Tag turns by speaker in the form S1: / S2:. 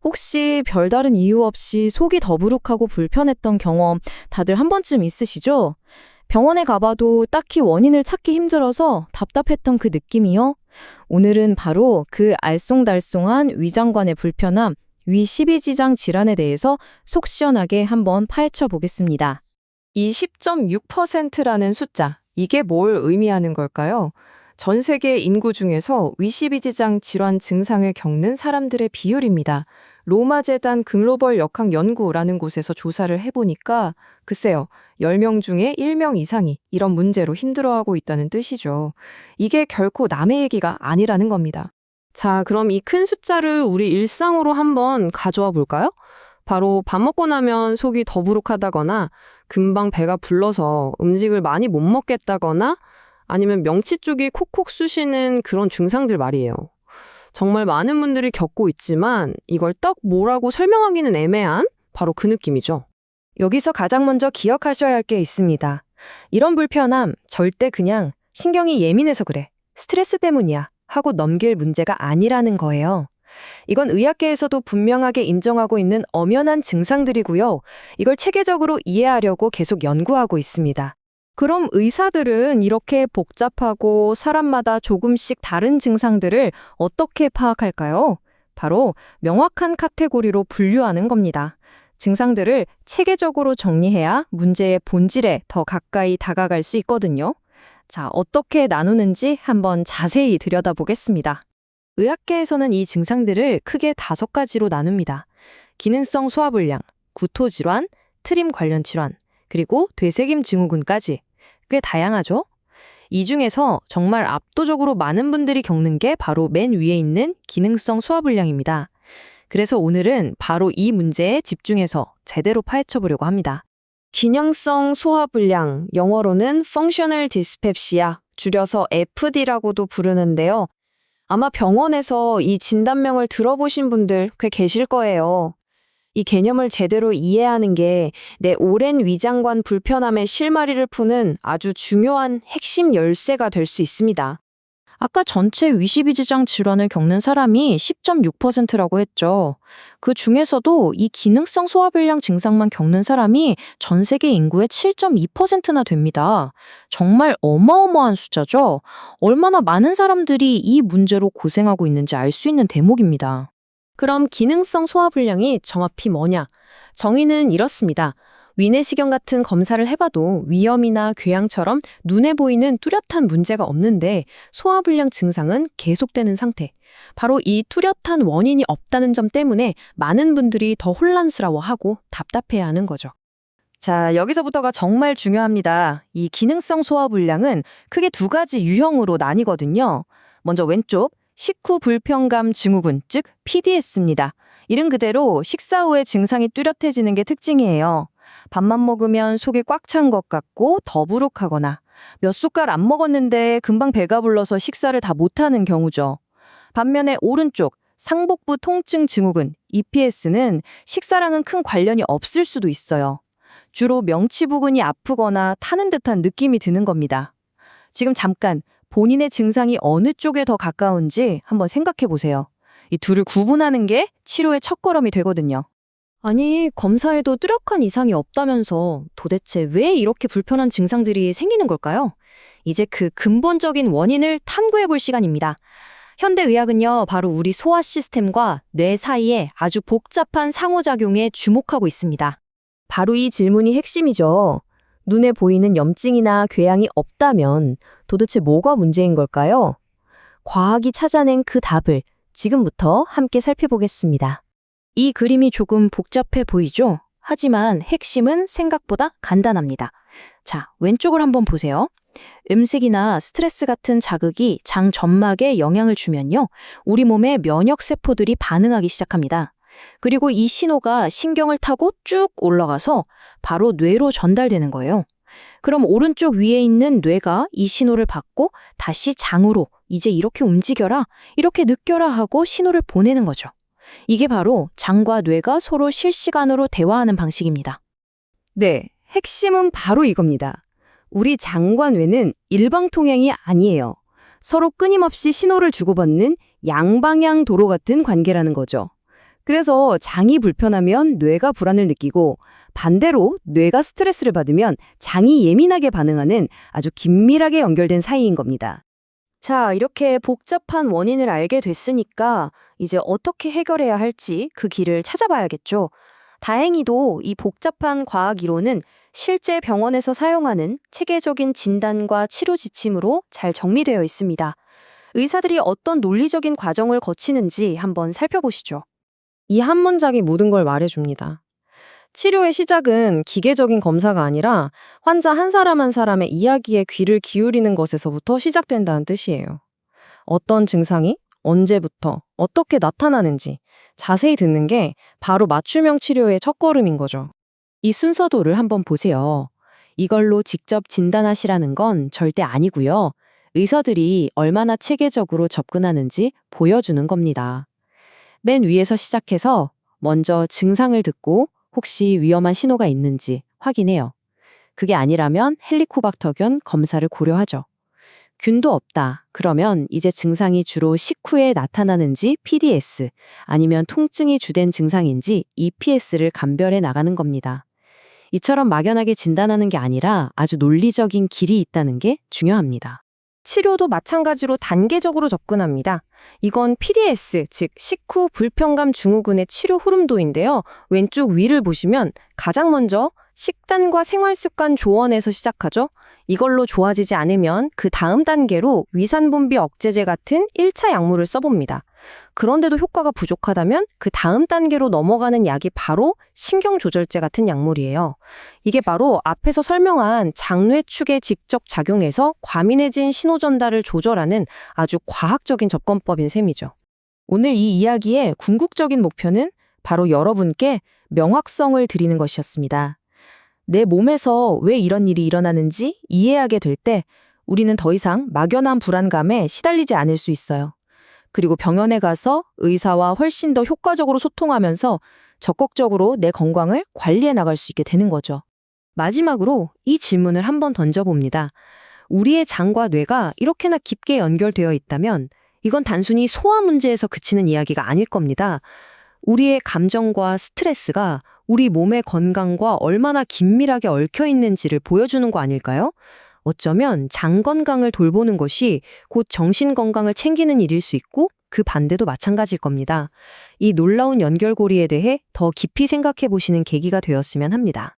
S1: 혹시 별다른 이유 없이 속이 더부룩하고 불편했던 경험 다들 한 번쯤 있으시죠? 병원에 가봐도 딱히 원인을 찾기 힘들어서 답답했던 그 느낌이요? 오늘은 바로 그 알쏭달쏭한 위장관의 불편함, 위 12지장 질환에 대해서 속 시원하게 한번 파헤쳐 보겠습니다.
S2: 이 10.6%라는 숫자, 이게 뭘 의미하는 걸까요? 전 세계 인구 중에서 위12지장 질환 증상을 겪는 사람들의 비율입니다. 로마재단 글로벌 역학 연구라는 곳에서 조사를 해보니까 글쎄요, 10명 중에 1명 이상이 이런 문제로 힘들어하고 있다는 뜻이죠. 이게 결코 남의 얘기가 아니라는 겁니다.
S3: 자, 그럼 이 큰 숫자를 우리 일상으로 한번 가져와 볼까요? 바로 밥 먹고 나면 속이 더부룩하다거나 금방 배가 불러서 음식을 많이 못 먹겠다거나 아니면 명치 쪽이 콕콕 쑤시는 그런 증상들 말이에요. 정말 많은 분들이 겪고 있지만 이걸 딱 뭐라고 설명하기는 애매한 바로 그 느낌이죠.
S1: 여기서 가장 먼저 기억하셔야 할 게 있습니다. 이런 불편함 절대 그냥 신경이 예민해서 그래, 스트레스 때문이야 하고 넘길 문제가 아니라는 거예요. 이건 의학계에서도 분명하게 인정하고 있는 엄연한 증상들이고요. 이걸 체계적으로 이해하려고 계속 연구하고 있습니다. 그럼 의사들은 이렇게 복잡하고 사람마다 조금씩 다른 증상들을 어떻게 파악할까요? 바로 명확한 카테고리로 분류하는 겁니다. 증상들을 체계적으로 정리해야 문제의 본질에 더 가까이 다가갈 수 있거든요. 자, 어떻게 나누는지 한번 자세히 들여다보겠습니다. 의학계에서는 이 증상들을 크게 5가지로 나눕니다. 기능성 소화불량, 구토질환, 트림 관련 질환, 그리고 되새김 증후군까지. 꽤 다양하죠? 이 중에서 정말 압도적으로 많은 분들이 겪는 게 바로 맨 위에 있는 기능성 소화불량입니다. 그래서 오늘은 바로 이 문제에 집중해서 제대로 파헤쳐 보려고 합니다.
S3: 기능성 소화불량, 영어로는 Functional Dyspepsia, 줄여서 FD라고도 부르는데요. 아마 병원에서 이 진단명을 들어보신 분들 꽤 계실 거예요. 이 개념을 제대로 이해하는 게 내 오랜 위장관 불편함의 실마리를 푸는 아주 중요한 핵심 열쇠가 될 수 있습니다.
S1: 아까 전체 위12지장 질환을 겪는 사람이 10.6%라고 했죠. 그 중에서도 이 기능성 소화불량 증상만 겪는 사람이 전 세계 인구의 7.2%나 됩니다. 정말 어마어마한 숫자죠. 얼마나 많은 사람들이 이 문제로 고생하고 있는지 알 수 있는 대목입니다.
S3: 그럼 기능성 소화불량이 정확히 뭐냐? 정의는 이렇습니다. 위내시경 같은 검사를 해봐도 위염이나 궤양처럼 눈에 보이는 뚜렷한 문제가 없는데 소화불량 증상은 계속되는 상태. 바로 이 뚜렷한 원인이 없다는 점 때문에 많은 분들이 더 혼란스러워하고 답답해하는 거죠.
S1: 자, 여기서부터가 정말 중요합니다. 이 기능성 소화불량은 크게 2가지 유형으로 나뉘거든요. 먼저 왼쪽, 식후 불편감 증후군, 즉 PDS입니다. 이름 그대로 식사 후에 증상이 뚜렷해지는 게 특징이에요. 밥만 먹으면 속이 꽉 찬 것 같고 더부룩하거나 몇 숟갈 안 먹었는데 금방 배가 불러서 식사를 다 못하는 경우죠. 반면에 오른쪽, 상복부 통증 증후군, EPS는 식사랑은 큰 관련이 없을 수도 있어요. 주로 명치 부근이 아프거나 타는 듯한 느낌이 드는 겁니다. 지금 잠깐 본인의 증상이 어느 쪽에 더 가까운지 한번 생각해 보세요. 이 둘을 구분하는 게 치료의 첫걸음이 되거든요.
S4: 아니, 검사에도 뚜렷한 이상이 없다면서 도대체 왜 이렇게 불편한 증상들이 생기는 걸까요? 이제 그 근본적인 원인을 탐구해 볼 시간입니다. 현대의학은요, 바로 우리 소화 시스템과 뇌 사이에 아주 복잡한 상호작용에 주목하고 있습니다.
S1: 바로 이 질문이 핵심이죠. 눈에 보이는 염증이나 궤양이 없다면 도대체 뭐가 문제인 걸까요? 과학이 찾아낸 그 답을 지금부터 함께 살펴보겠습니다. 이 그림이 조금 복잡해 보이죠? 하지만 핵심은 생각보다 간단합니다. 자, 왼쪽을 한번 보세요. 음식이나 스트레스 같은 자극이 장 점막에 영향을 주면요, 우리 몸의 면역 세포들이 반응하기 시작합니다. 그리고 이 신호가 신경을 타고 쭉 올라가서 바로 뇌로 전달되는 거예요. 그럼 오른쪽 위에 있는 뇌가 이 신호를 받고 다시 장으로 이제 이렇게 움직여라, 이렇게 느껴라 하고 신호를 보내는 거죠. 이게 바로 장과 뇌가 서로 실시간으로 대화하는 방식입니다.
S3: 네, 핵심은 바로 이겁니다. 우리 장과 뇌는 일방통행이 아니에요. 서로 끊임없이 신호를 주고받는 양방향 도로 같은 관계라는 거죠.
S5: 그래서 장이 불편하면 뇌가 불안을 느끼고 반대로 뇌가 스트레스를 받으면 장이 예민하게 반응하는 아주 긴밀하게 연결된 사이인 겁니다.
S1: 자, 이렇게 복잡한 원인을 알게 됐으니까 이제 어떻게 해결해야 할지 그 길을 찾아봐야겠죠. 다행히도 이 복잡한 과학 이론은 실제 병원에서 사용하는 체계적인 진단과 치료 지침으로 잘 정리되어 있습니다. 의사들이 어떤 논리적인 과정을 거치는지 한번 살펴보시죠. 이 한 문장이 모든 걸 말해줍니다. 치료의 시작은 기계적인 검사가 아니라 환자 한 사람 한 사람의 이야기에 귀를 기울이는 것에서부터 시작된다는 뜻이에요. 어떤 증상이 언제부터 어떻게 나타나는지 자세히 듣는 게 바로 맞춤형 치료의 첫걸음인 거죠. 이 순서도를 한번 보세요. 이걸로 직접 진단하시라는 건 절대 아니고요. 의사들이 얼마나 체계적으로 접근하는지 보여주는 겁니다. 맨 위에서 시작해서 먼저 증상을 듣고 혹시 위험한 신호가 있는지 확인해요. 그게 아니라면 헬리코박터균 검사를 고려하죠. 균도 없다. 그러면 이제 증상이 주로 식후에 나타나는지 PDS, 아니면 통증이 주된 증상인지 EPS를 감별해 나가는 겁니다. 이처럼 막연하게 진단하는 게 아니라 아주 논리적인 길이 있다는 게 중요합니다. 치료도 마찬가지로 단계적으로 접근합니다. 이건 PDS, 즉 식후 불편감 증후군의 치료 흐름도인데요. 왼쪽 위를 보시면 가장 먼저 식단과 생활습관 조언에서 시작하죠. 이걸로 좋아지지 않으면 그 다음 단계로 위산분비 억제제 같은 1차 약물을 써봅니다. 그런데도 효과가 부족하다면 그 다음 단계로 넘어가는 약이 바로 신경조절제 같은 약물이에요. 이게 바로 앞에서 설명한 장뇌축에 직접 작용해서 과민해진 신호 전달을 조절하는 아주 과학적인 접근법인 셈이죠. 오늘 이 이야기의 궁극적인 목표는 바로 여러분께 명확성을 드리는 것이었습니다. 내 몸에서 왜 이런 일이 일어나는지 이해하게 될 때 우리는 더 이상 막연한 불안감에 시달리지 않을 수 있어요. 그리고 병원에 가서 의사와 훨씬 더 효과적으로 소통하면서 적극적으로 내 건강을 관리해 나갈 수 있게 되는 거죠. 마지막으로 이 질문을 한번 던져봅니다. 우리의 장과 뇌가 이렇게나 깊게 연결되어 있다면 이건 단순히 소화 문제에서 그치는 이야기가 아닐 겁니다. 우리의 감정과 스트레스가 우리 몸의 건강과 얼마나 긴밀하게 얽혀 있는지를 보여주는 거 아닐까요? 어쩌면 장 건강을 돌보는 것이 곧 정신 건강을 챙기는 일일 수 있고 그 반대도 마찬가지일 겁니다. 이 놀라운 연결고리에 대해 더 깊이 생각해 보시는 계기가 되었으면 합니다.